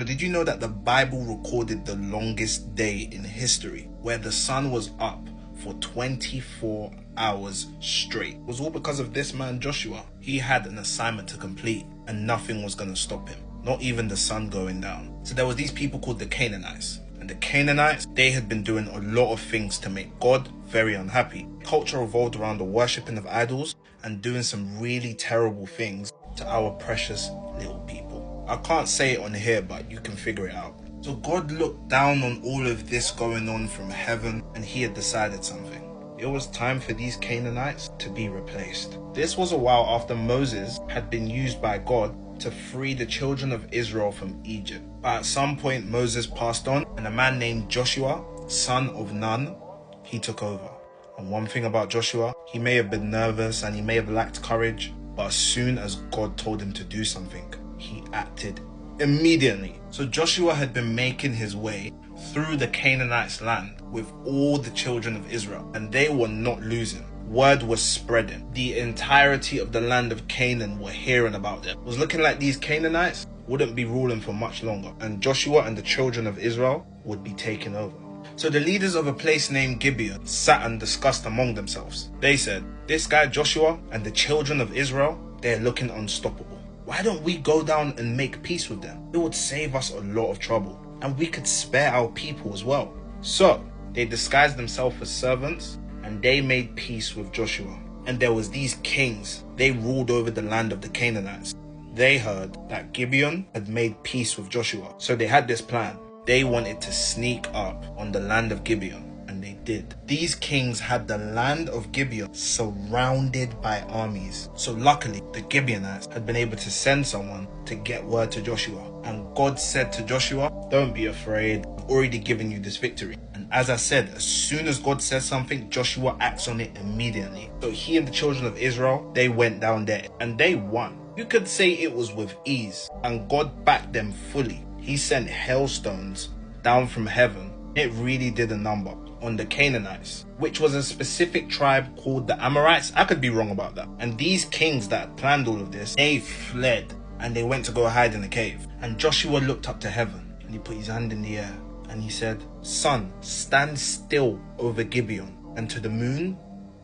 But did you know that the Bible recorded the longest day in history, where the sun was up for 24 hours straight? It was all because of this man Joshua. He had an assignment to complete and nothing was going to stop him, not even the sun going down. So there were these people called the Canaanites. And the Canaanites, they had been doing a lot of things to make God very unhappy. Culture revolved around the worshipping of idols and doing some really terrible things to our precious little people. I can't say it on here, but you can figure it out. So God looked down on all of this going on from heaven, and he had decided something. It was time for these Canaanites to be replaced. This was a while after Moses had been used by God to free the children of Israel from Egypt. But at some point Moses passed on, and a man named Joshua, son of Nun, he took over. And one thing about Joshua, he may have been nervous and he may have lacked courage, but as soon as God told him to do something, he acted immediately. So Joshua had been making his way through the Canaanites' land with all the children of Israel, and they were not losing. Word was spreading. The entirety of the land of Canaan were hearing about them. It was looking like these Canaanites wouldn't be ruling for much longer, and Joshua and the children of Israel would be taken over. So the leaders of a place named Gibeon sat and discussed among themselves. They said, this guy Joshua and the children of Israel, they're looking unstoppable. Why don't we go down and make peace with them? It would save us a lot of trouble, and we could spare our people as well. So they disguised themselves as servants, and they made peace with Joshua. And there was these kings. They ruled over the land of the Canaanites. They heard that Gibeon had made peace with Joshua, so they had this plan. They wanted to sneak up on the land of Gibeon, and they did. These kings had the land of Gibeon surrounded by armies. So luckily, the Gibeonites had been able to send someone to get word to Joshua. And God said to Joshua, don't be afraid, I've already given you this victory. And as I said, as soon as God says something, Joshua acts on it immediately. So he and the children of Israel, they went down there and they won. You could say it was with ease, and God backed them fully. He sent hailstones down from heaven. It really did a number on the Canaanites, which was a specific tribe called the Amorites. I could be wrong about that. And these kings that planned all of this, they fled and they went to go hide in a cave. And Joshua looked up to heaven and he put his hand in the air and he said, sun, stand still over Gibeon, and to the moon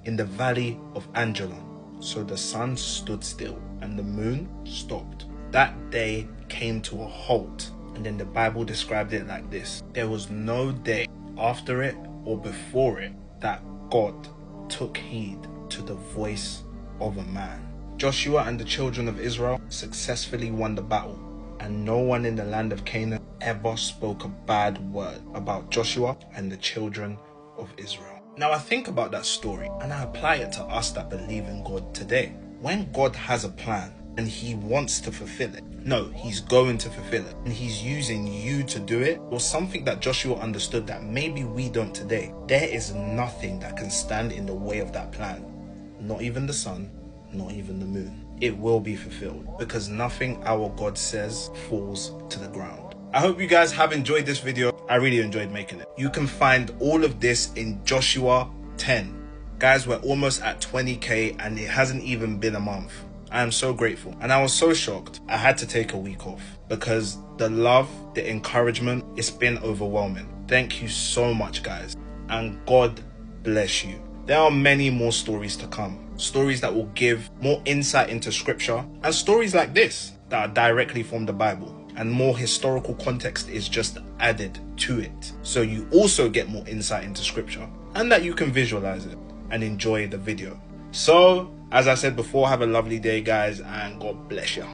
in the valley of Ajalon. So the sun stood still and the moon stopped. That day came to a halt. And then the Bible described it like this: there was no day after it or before it that God took heed to the voice of a man. Joshua and the children of Israel successfully won the battle, and no one in the land of Canaan ever spoke a bad word about Joshua and the children of Israel. Now I think about that story and I apply it to us that believe in God today. When God has a plan and he wants to fulfill it, no, he's going to fulfill it, and he's using you to do it, or something that Joshua understood that maybe we don't today. There is nothing that can stand in the way of that plan. Not even the sun, not even the moon. It will be fulfilled, because nothing our God says falls to the ground. I hope you guys have enjoyed this video. I really enjoyed making it. You can find all of this in Joshua 10. Guys, we're almost at 20K and it hasn't even been a month. I am so grateful, and I was so shocked. I had to take a week off because the love, the encouragement, it's been overwhelming. Thank you so much, guys, and God bless you. There are many more stories to come, stories that will give more insight into scripture, and stories like this that are directly from the Bible, and more historical context is just added to it, so you also get more insight into scripture and that you can visualize it and enjoy the video. So as I said before, have a lovely day, guys, and God bless you.